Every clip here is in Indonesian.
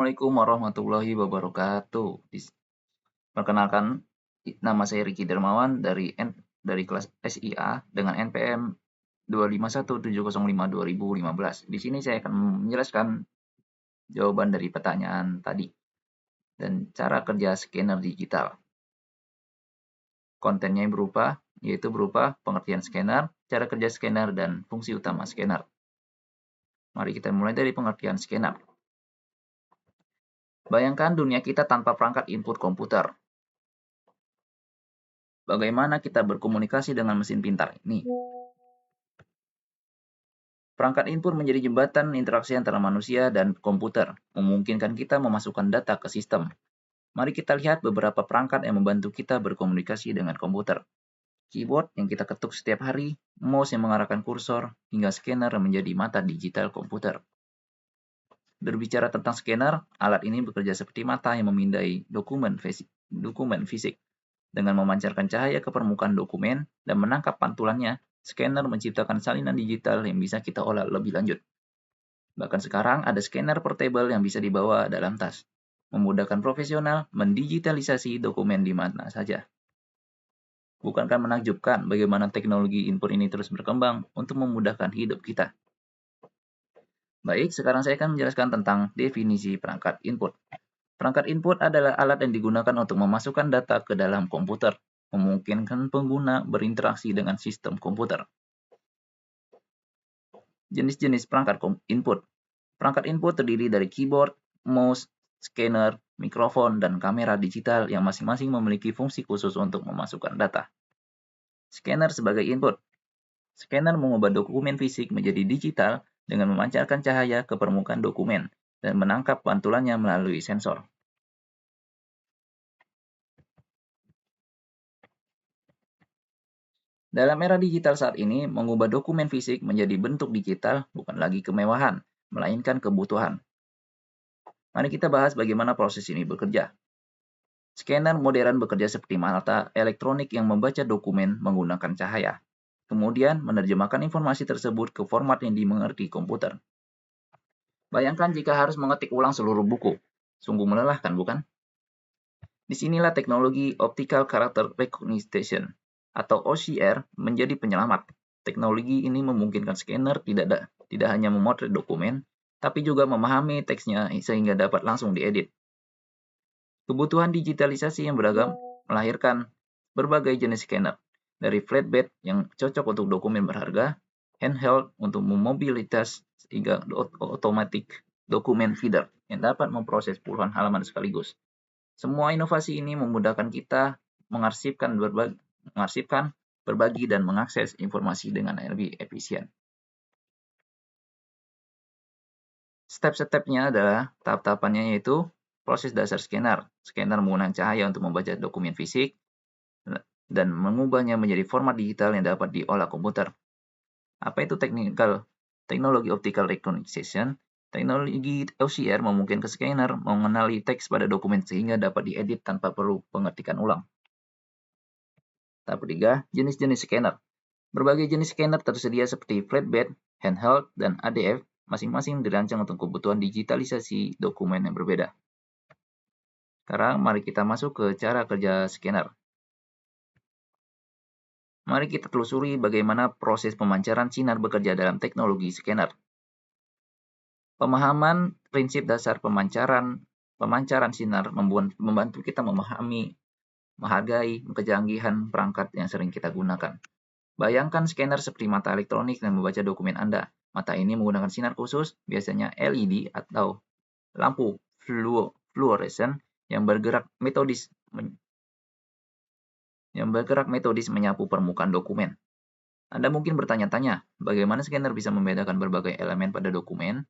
Assalamualaikum warahmatullahi wabarakatuh. Perkenalkan, nama saya Riki Dermawan dari kelas SIA dengan NPM 2517052 2015. Di sini saya akan menjelaskan jawaban dari pertanyaan tadi dan cara kerja scanner digital. Kontennya yaitu berupa pengertian scanner, cara kerja scanner, dan fungsi utama scanner. Mari kita mulai dari pengertian scanner. Bayangkan dunia kita tanpa perangkat input komputer. Bagaimana kita berkomunikasi dengan mesin pintar ini? Perangkat input menjadi jembatan interaksi antara manusia dan komputer, memungkinkan kita memasukkan data ke sistem. Mari kita lihat beberapa perangkat yang membantu kita berkomunikasi dengan komputer. Keyboard yang kita ketuk setiap hari, mouse yang mengarahkan kursor, hingga scanner yang menjadi mata digital komputer. Berbicara tentang scanner, alat ini bekerja seperti mata yang memindai dokumen fisik. Dengan memancarkan cahaya ke permukaan dokumen dan menangkap pantulannya, scanner menciptakan salinan digital yang bisa kita olah lebih lanjut. Bahkan sekarang ada scanner portable yang bisa dibawa dalam tas, memudahkan profesional mendigitalisasi dokumen di mana saja. Bukankah menakjubkan bagaimana teknologi input ini terus berkembang untuk memudahkan hidup kita? Baik, sekarang saya akan menjelaskan tentang definisi perangkat input. Perangkat input adalah alat yang digunakan untuk memasukkan data ke dalam komputer, memungkinkan pengguna berinteraksi dengan sistem komputer. Jenis-jenis perangkat input. Perangkat input terdiri dari keyboard, mouse, scanner, mikrofon, dan kamera digital yang masing-masing memiliki fungsi khusus untuk memasukkan data. Scanner sebagai input. Scanner mengubah dokumen fisik menjadi digital dengan memancarkan cahaya ke permukaan dokumen dan menangkap pantulannya melalui sensor. Dalam era digital saat ini, mengubah dokumen fisik menjadi bentuk digital bukan lagi kemewahan, melainkan kebutuhan. Mari kita bahas bagaimana proses ini bekerja. Scanner modern bekerja seperti mata elektronik yang membaca dokumen menggunakan cahaya, kemudian menerjemahkan informasi tersebut ke format yang dimengerti komputer. Bayangkan jika harus mengetik ulang seluruh buku. Sungguh melelahkan, bukan? Disinilah teknologi Optical Character Recognition atau OCR menjadi penyelamat. Teknologi ini memungkinkan scanner tidak hanya memotret dokumen, tapi juga memahami teksnya sehingga dapat langsung diedit. Kebutuhan digitalisasi yang beragam melahirkan berbagai jenis scanner, dari flatbed yang cocok untuk dokumen berharga, handheld untuk mobilitas, hingga automatic document feeder yang dapat memproses puluhan halaman sekaligus. Semua inovasi ini memudahkan kita mengarsipkan, berbagi, dan mengakses informasi dengan lebih efisien. Step-stepnya adalah tahap-tahapannya yaitu proses dasar scanner. Scanner menggunakan cahaya untuk membaca dokumen fisik dan mengubahnya menjadi format digital yang dapat diolah komputer. Apa itu teknologi optical recognition? Teknologi OCR memungkinkan scanner mengenali teks pada dokumen sehingga dapat diedit tanpa perlu pengetikkan ulang. Tahap ketiga, jenis-jenis scanner. Berbagai jenis scanner tersedia seperti flatbed, handheld, dan ADF, masing-masing dirancang untuk kebutuhan digitalisasi dokumen yang berbeda. Sekarang mari kita masuk ke cara kerja scanner. Mari kita telusuri bagaimana proses pemancaran sinar bekerja dalam teknologi scanner. Pemahaman prinsip dasar pemancaran sinar membantu kita memahami, menghargai kecanggihan perangkat yang sering kita gunakan. Bayangkan scanner seperti mata elektronik yang membaca dokumen Anda. Mata ini menggunakan sinar khusus, biasanya LED atau lampu fluoresen yang bergerak metodis menyapu permukaan dokumen. Anda mungkin bertanya-tanya, bagaimana scanner bisa membedakan berbagai elemen pada dokumen?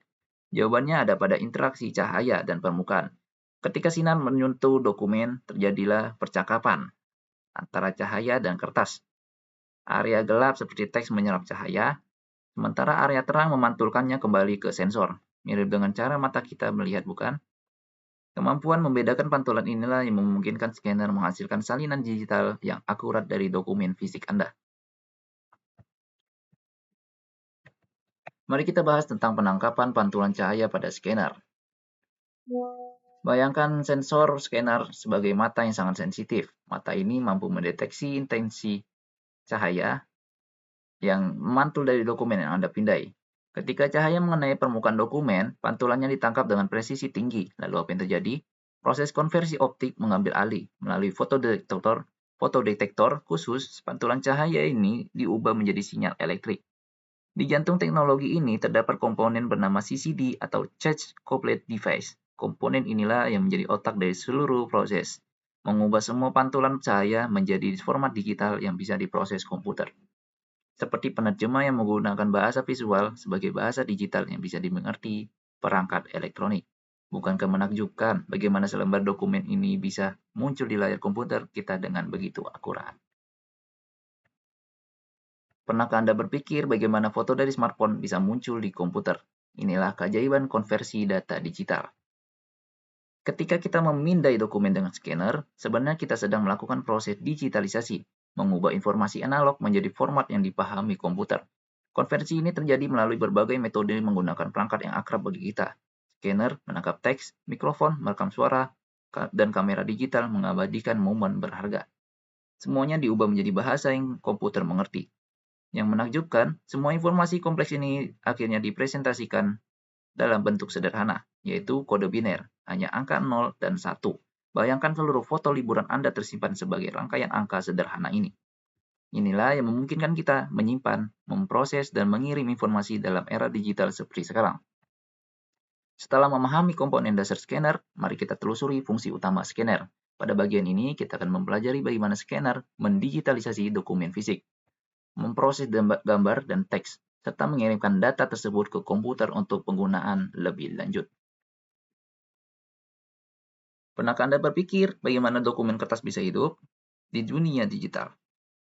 Jawabannya ada pada interaksi cahaya dan permukaan. Ketika sinar menyentuh dokumen, terjadilah percakapan antara cahaya dan kertas. Area gelap seperti teks menyerap cahaya, sementara area terang memantulkannya kembali ke sensor. Mirip dengan cara mata kita melihat, bukan? Kemampuan membedakan pantulan inilah yang memungkinkan scanner menghasilkan salinan digital yang akurat dari dokumen fisik Anda. Mari kita bahas tentang penangkapan pantulan cahaya pada scanner. Bayangkan sensor scanner sebagai mata yang sangat sensitif. Mata ini mampu mendeteksi intensi cahaya yang memantul dari dokumen yang Anda pindai. Ketika cahaya mengenai permukaan dokumen, pantulannya ditangkap dengan presisi tinggi. Lalu apa yang terjadi? Proses konversi optik mengambil alih. Melalui fotodetektor khusus, pantulan cahaya ini diubah menjadi sinyal elektrik. Di jantung teknologi ini terdapat komponen bernama CCD atau Charge Couplet Device. Komponen inilah yang menjadi otak dari seluruh proses, mengubah semua pantulan cahaya menjadi format digital yang bisa diproses komputer. Seperti penerjemah yang menggunakan bahasa visual sebagai bahasa digital yang bisa dimengerti perangkat elektronik. Bukankah menakjubkan bagaimana selembar dokumen ini bisa muncul di layar komputer kita dengan begitu akurat? Pernahkah Anda berpikir bagaimana foto dari smartphone bisa muncul di komputer? Inilah keajaiban konversi data digital. Ketika kita memindai dokumen dengan scanner, sebenarnya kita sedang melakukan proses digitalisasi, mengubah informasi analog menjadi format yang dipahami komputer. Konversi ini terjadi melalui berbagai metode menggunakan perangkat yang akrab bagi kita. Scanner menangkap teks, mikrofon merekam suara, dan kamera digital mengabadikan momen berharga. Semuanya diubah menjadi bahasa yang komputer mengerti. Yang menakjubkan, semua informasi kompleks ini akhirnya dipresentasikan dalam bentuk sederhana, yaitu kode biner, hanya angka 0 dan 1. Bayangkan seluruh foto liburan Anda tersimpan sebagai rangkaian angka sederhana ini. Inilah yang memungkinkan kita menyimpan, memproses, dan mengirim informasi dalam era digital seperti sekarang. Setelah memahami komponen dasar scanner, mari kita telusuri fungsi utama scanner. Pada bagian ini, kita akan mempelajari bagaimana scanner mendigitalisasi dokumen fisik, memproses gambar dan teks, serta mengirimkan data tersebut ke komputer untuk penggunaan lebih lanjut. Pernahkah Anda berpikir bagaimana dokumen kertas bisa hidup? Di dunia digital,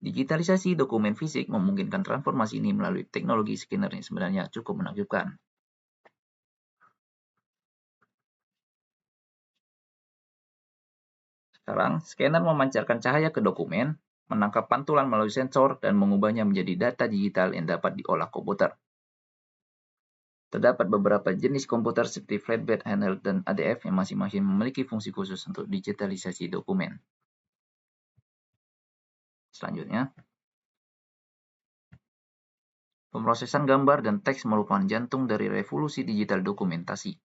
digitalisasi dokumen fisik memungkinkan transformasi ini melalui teknologi scanner yang sebenarnya cukup menakjubkan. Sekarang, scanner memancarkan cahaya ke dokumen, menangkap pantulan melalui sensor, dan mengubahnya menjadi data digital yang dapat diolah komputer. Terdapat beberapa jenis komputer seperti flatbed handheld dan ADF yang masing-masing memiliki fungsi khusus untuk digitalisasi dokumen. Selanjutnya, pemrosesan gambar dan teks merupakan jantung dari revolusi digital dokumentasi.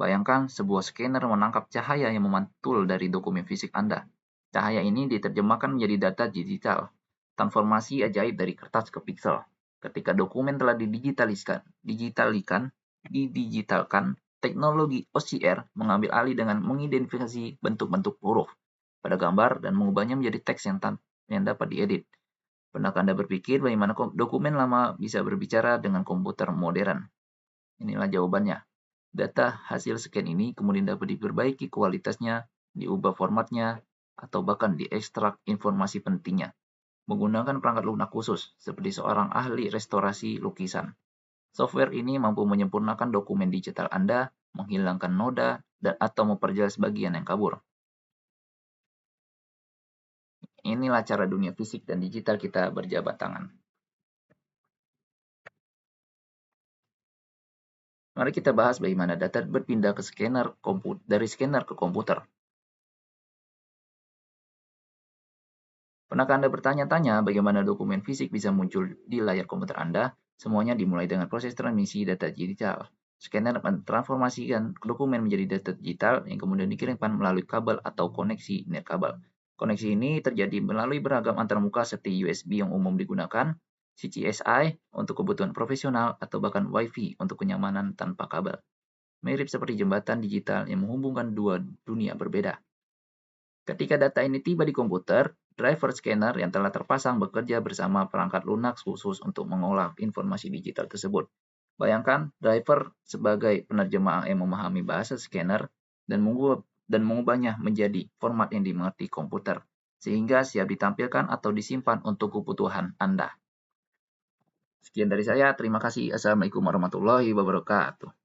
Bayangkan sebuah scanner menangkap cahaya yang memantul dari dokumen fisik Anda. Cahaya ini diterjemahkan menjadi data digital, transformasi ajaib dari kertas ke piksel. Ketika dokumen telah didigitalkan, teknologi OCR mengambil alih dengan mengidentifikasi bentuk-bentuk huruf pada gambar dan mengubahnya menjadi teks yang dapat diedit. Pernahkah Anda berpikir bagaimana dokumen lama bisa berbicara dengan komputer modern? Inilah jawabannya. Data hasil scan ini kemudian dapat diperbaiki kualitasnya, diubah formatnya, atau bahkan diekstrak informasi pentingnya menggunakan perangkat lunak khusus seperti seorang ahli restorasi lukisan. Software ini mampu menyempurnakan dokumen digital Anda, menghilangkan noda, dan atau memperjelas bagian yang kabur. Inilah cara dunia fisik dan digital kita berjabat tangan. Mari kita bahas bagaimana data berpindah ke dari scanner ke komputer. Pernahkah Anda bertanya-tanya bagaimana dokumen fisik bisa muncul di layar komputer Anda? Semuanya dimulai dengan proses transmisi data digital. Scanner mentransformasikan dokumen menjadi data digital yang kemudian dikirimkan melalui kabel atau koneksi nirkabel. Koneksi ini terjadi melalui beragam antarmuka seperti USB yang umum digunakan, CCSI untuk kebutuhan profesional, atau bahkan Wi-Fi untuk kenyamanan tanpa kabel. Mirip seperti jembatan digital yang menghubungkan dua dunia berbeda. Ketika data ini tiba di komputer, driver scanner yang telah terpasang bekerja bersama perangkat lunak khusus untuk mengolah informasi digital tersebut. Bayangkan driver sebagai penerjemah yang memahami bahasa scanner dan mengubahnya menjadi format yang dimengerti komputer, sehingga siap ditampilkan atau disimpan untuk kebutuhan Anda. Sekian dari saya, terima kasih. Assalamualaikum warahmatullahi wabarakatuh.